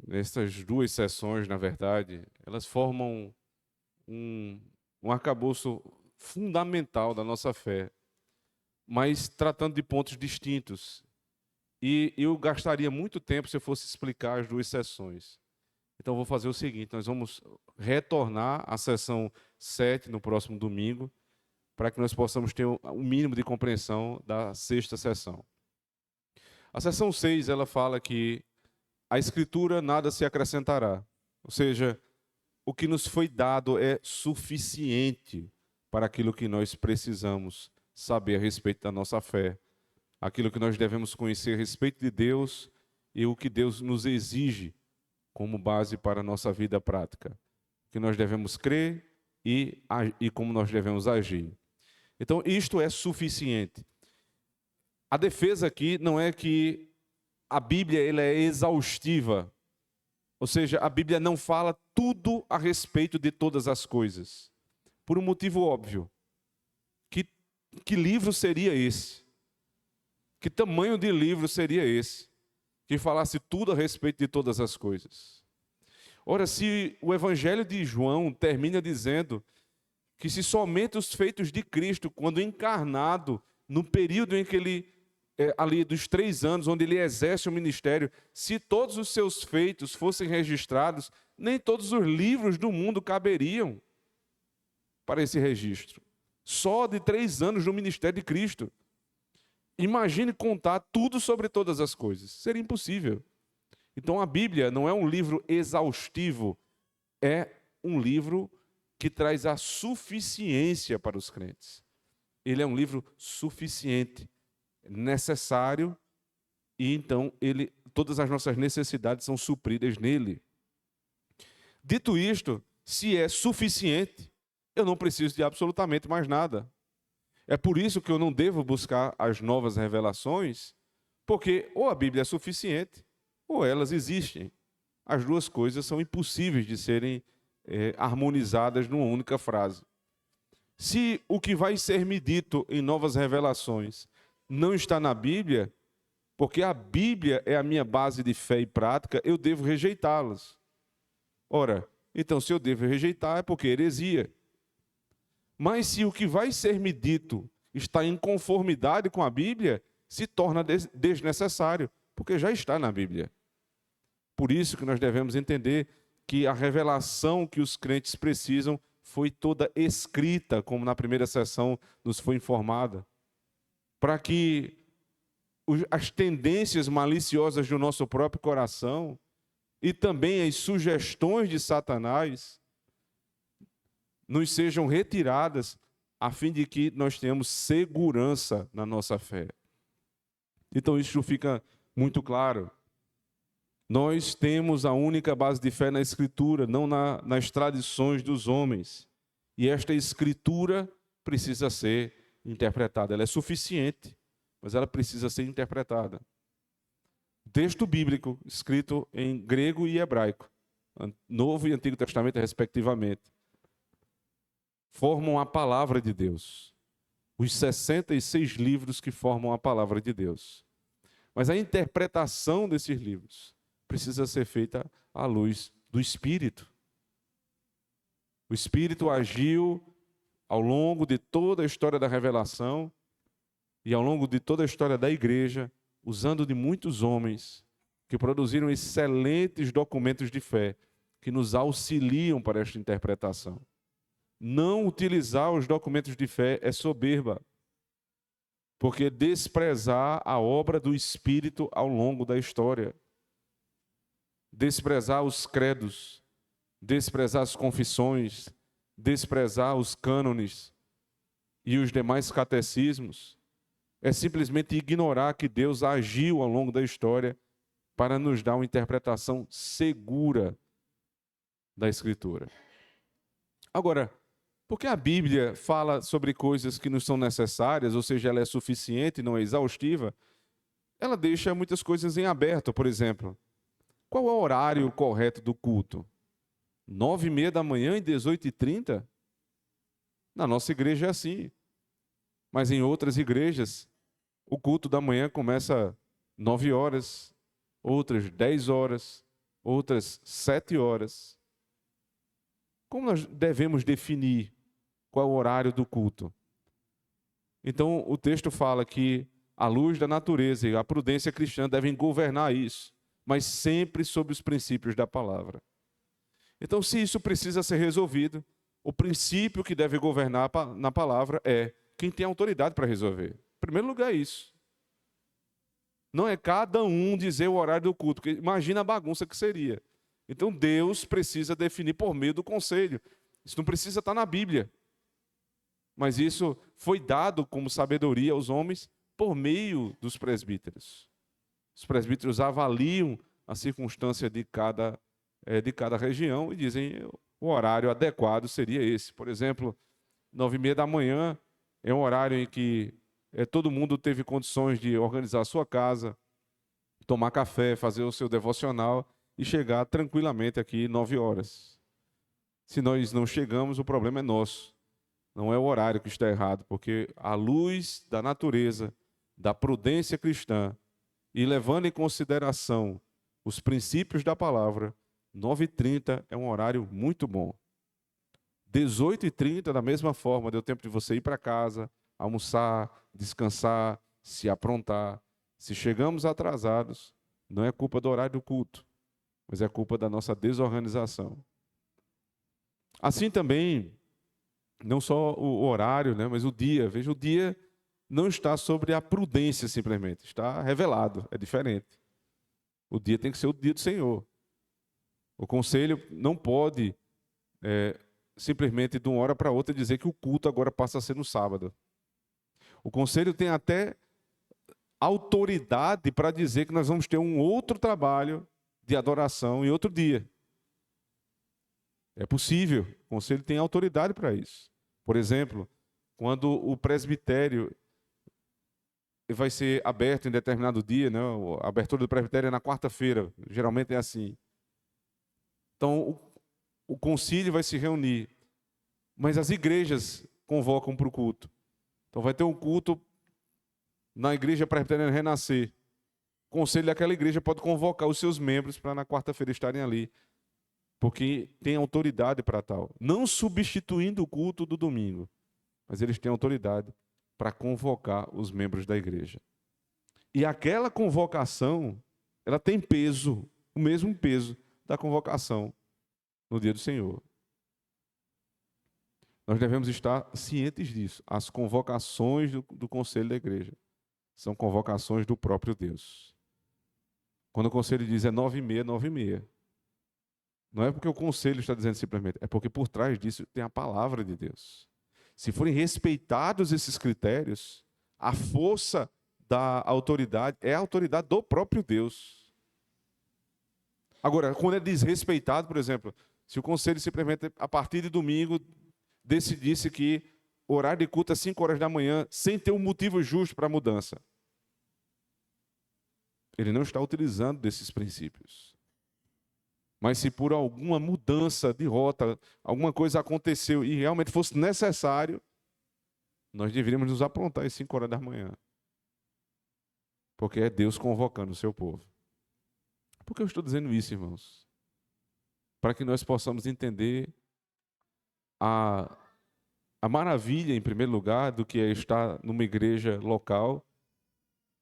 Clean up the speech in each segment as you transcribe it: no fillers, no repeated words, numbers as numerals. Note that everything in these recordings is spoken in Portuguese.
Essas duas sessões, na verdade, elas formam um arcabouço fundamental da nossa fé, mas tratando de pontos distintos. E eu gastaria muito tempo se eu fosse explicar as duas sessões. Então, eu vou fazer o seguinte: nós vamos retornar à sessão 7 no próximo domingo, para que nós possamos ter um mínimo de compreensão da sexta sessão. A sessão 6, ela fala que a Escritura nada se acrescentará. Ou seja, o que nos foi dado é suficiente para aquilo que nós precisamos saber a respeito da nossa fé, aquilo que nós devemos conhecer a respeito de Deus e o que Deus nos exige como base para a nossa vida prática, que nós devemos crer e como nós devemos agir. Então, isto é suficiente. A defesa aqui não é que a Bíblia ela é exaustiva, ou seja, a Bíblia não fala tudo a respeito de todas as coisas, por um motivo óbvio. Que livro seria esse? Que tamanho de livro seria esse? Que falasse tudo a respeito de todas as coisas. Ora, se o Evangelho de João termina dizendo que se somente os feitos de Cristo, quando encarnado, no período em que ele, ali dos 3 anos, onde ele exerce o ministério, se todos os seus feitos fossem registrados, nem todos os livros do mundo caberiam para esse registro. Só de 3 anos no ministério de Cristo. Imagine contar tudo sobre todas as coisas. Seria impossível. Então a Bíblia não é um livro exaustivo, é um livro que traz a suficiência para os crentes. Ele é um livro suficiente, necessário, e então todas as nossas necessidades são supridas nele. Dito isto, se é suficiente, eu não preciso de absolutamente mais nada. É por isso que eu não devo buscar as novas revelações, porque ou a Bíblia é suficiente, ou elas existem. As duas coisas são impossíveis de serem harmonizadas numa única frase. Se o que vai ser me dito em novas revelações não está na Bíblia, porque a Bíblia é a minha base de fé e prática, eu devo rejeitá-las. Ora, então se eu devo rejeitar é porque é heresia. Mas se o que vai ser me dito está em conformidade com a Bíblia, se torna desnecessário, porque já está na Bíblia. Por isso que nós devemos entender que a revelação que os crentes precisam foi toda escrita, como na primeira sessão nos foi informada, para que as tendências maliciosas do nosso próprio coração e também as sugestões de Satanás nos sejam retiradas, a fim de que nós tenhamos segurança na nossa fé. Então isso fica muito claro. Nós temos a única base de fé na Escritura, não nas tradições dos homens. E esta Escritura precisa ser interpretada. Ela é suficiente, mas ela precisa ser interpretada. Texto bíblico, escrito em grego e hebraico, Novo e Antigo Testamento, respectivamente, formam a palavra de Deus. Os 66 livros que formam a palavra de Deus. Mas a interpretação desses livros precisa ser feita à luz do Espírito. O Espírito agiu ao longo de toda a história da revelação e ao longo de toda a história da igreja, usando de muitos homens que produziram excelentes documentos de fé que nos auxiliam para esta interpretação. Não utilizar os documentos de fé é soberba, porque desprezar a obra do Espírito ao longo da história. Desprezar os credos, desprezar as confissões, desprezar os cânones e os demais catecismos, é simplesmente ignorar que Deus agiu ao longo da história para nos dar uma interpretação segura da Escritura. Agora, porque a Bíblia fala sobre coisas que não são necessárias, ou seja, ela é suficiente, não é exaustiva, ela deixa muitas coisas em aberto. Por exemplo, qual é o horário correto do culto? 9h30 da manhã e 18h30? Na nossa igreja é assim. Mas em outras igrejas, o culto da manhã começa 9 horas outras 10 horas, outras 7 horas. Como nós devemos definir qual é o horário do culto? Então, o texto fala que a luz da natureza e a prudência cristã devem governar isso, mas sempre sob os princípios da palavra. Então, se isso precisa ser resolvido, o princípio que deve governar na palavra é quem tem autoridade para resolver. Em primeiro lugar, é isso. Não é cada um dizer o horário do culto, porque imagina a bagunça que seria. Então, Deus precisa definir por meio do conselho. Isso não precisa estar na Bíblia. Mas isso foi dado como sabedoria aos homens por meio dos presbíteros. Os presbíteros avaliam a circunstância de cada região e dizem o horário adequado seria esse. Por exemplo, 9h30 da manhã é um horário em que todo mundo teve condições de organizar a sua casa, tomar café, fazer o seu devocional e chegar tranquilamente aqui 9 horas. Se nós não chegamos, o problema é nosso. Não é o horário que está errado, porque a luz da natureza, da prudência cristã, e levando em consideração os princípios da palavra, 9h30 é um horário muito bom. 18h30, da mesma forma, deu tempo de você ir para casa, almoçar, descansar, se aprontar. Se chegamos atrasados, não é culpa do horário do culto, mas é culpa da nossa desorganização. Assim também, não só o horário, né, mas o dia. Veja, o dia não está sobre a prudência simplesmente, está revelado, é diferente. O dia tem que ser o dia do Senhor. O conselho não pode simplesmente de uma hora para outra dizer que o culto agora passa a ser no sábado. O conselho tem até autoridade para dizer que nós vamos ter um outro trabalho de adoração em outro dia. É possível, o conselho tem autoridade para isso. Por exemplo, quando o presbitério vai ser aberto em determinado dia, né? A abertura do presbitério é na quarta-feira, geralmente é assim. Então, o concílio vai se reunir, mas as igrejas convocam para o culto. Então, vai ter um culto na igreja presbiteriana Renascer. O conselho daquela igreja pode convocar os seus membros para na quarta-feira estarem ali, porque tem autoridade para tal. Não substituindo o culto do domingo, mas eles têm autoridade para convocar os membros da igreja. E aquela convocação, ela tem peso, o mesmo peso da convocação no dia do Senhor. Nós devemos estar cientes disso. As convocações do conselho da igreja são convocações do próprio Deus. Quando o conselho diz é 9h30, 9h30. Não é porque o conselho está dizendo simplesmente, é porque por trás disso tem a palavra de Deus. Se forem respeitados esses critérios, a força da autoridade é a autoridade do próprio Deus. Agora, quando é desrespeitado, por exemplo, se o conselho simplesmente, a partir de domingo, decidisse que o horário de culto é 5 horas da manhã, sem ter um motivo justo para a mudança, ele não está utilizando desses princípios. Mas se por alguma mudança de rota, alguma coisa aconteceu e realmente fosse necessário, nós deveríamos nos aprontar às 5 horas da manhã. Porque é Deus convocando o seu povo. Por que eu estou dizendo isso, irmãos? Para que nós possamos entender a maravilha, em primeiro lugar, do que é estar numa igreja local,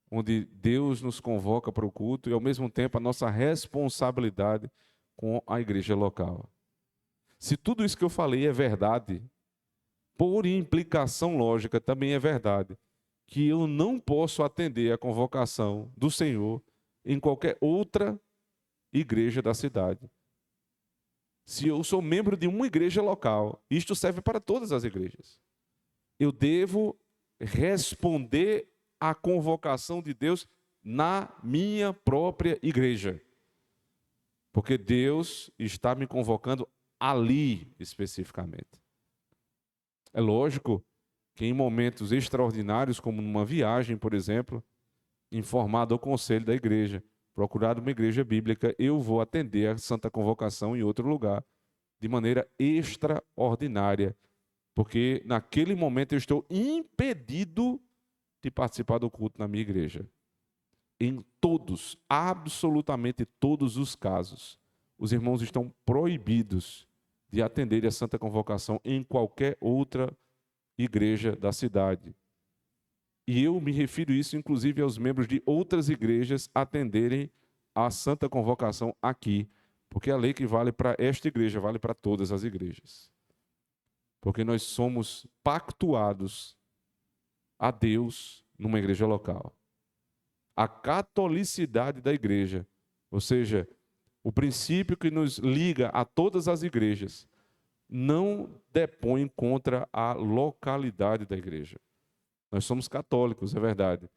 onde Deus nos convoca para o culto, e ao mesmo tempo a nossa responsabilidade com a igreja local. Se tudo isso que eu falei é verdade, por implicação lógica também é verdade, que eu não posso atender a convocação do Senhor em qualquer outra igreja da cidade. Se eu sou membro de uma igreja local, isto serve para todas as igrejas. Eu devo responder à convocação de Deus na minha própria igreja. Porque Deus está me convocando ali especificamente. É lógico que em momentos extraordinários, como numa viagem, por exemplo, informado ao conselho da igreja, procurado uma igreja bíblica, eu vou atender a santa convocação em outro lugar, de maneira extraordinária, porque naquele momento eu estou impedido de participar do culto na minha igreja. em todos, absolutamente todos os casos, os irmãos estão proibidos de atender a Santa Convocação em qualquer outra igreja da cidade. E eu me refiro isso, inclusive, aos membros de outras igrejas atenderem à Santa Convocação aqui, porque a lei que vale para esta igreja vale para todas as igrejas. Porque nós somos pactuados a Deus numa igreja local. A catolicidade da igreja, ou seja, o princípio que nos liga a todas as igrejas, não depõe contra a localidade da igreja. Nós somos católicos, é verdade,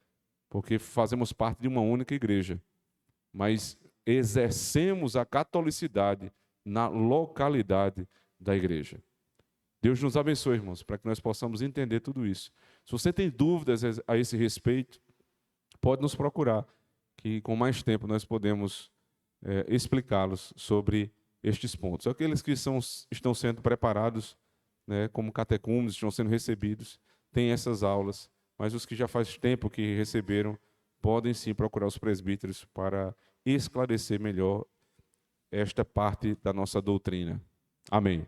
porque fazemos parte de uma única igreja, mas exercemos a catolicidade na localidade da igreja. Deus nos abençoe, irmãos, para que nós possamos entender tudo isso. Se você tem dúvidas a esse respeito, pode nos procurar, que com mais tempo nós podemos explicá-los sobre estes pontos. Aqueles que estão sendo preparados, né, como catecúmenos, estão sendo recebidos, têm essas aulas, mas os que já faz tempo que receberam, podem sim procurar os presbíteros para esclarecer melhor esta parte da nossa doutrina. Amém.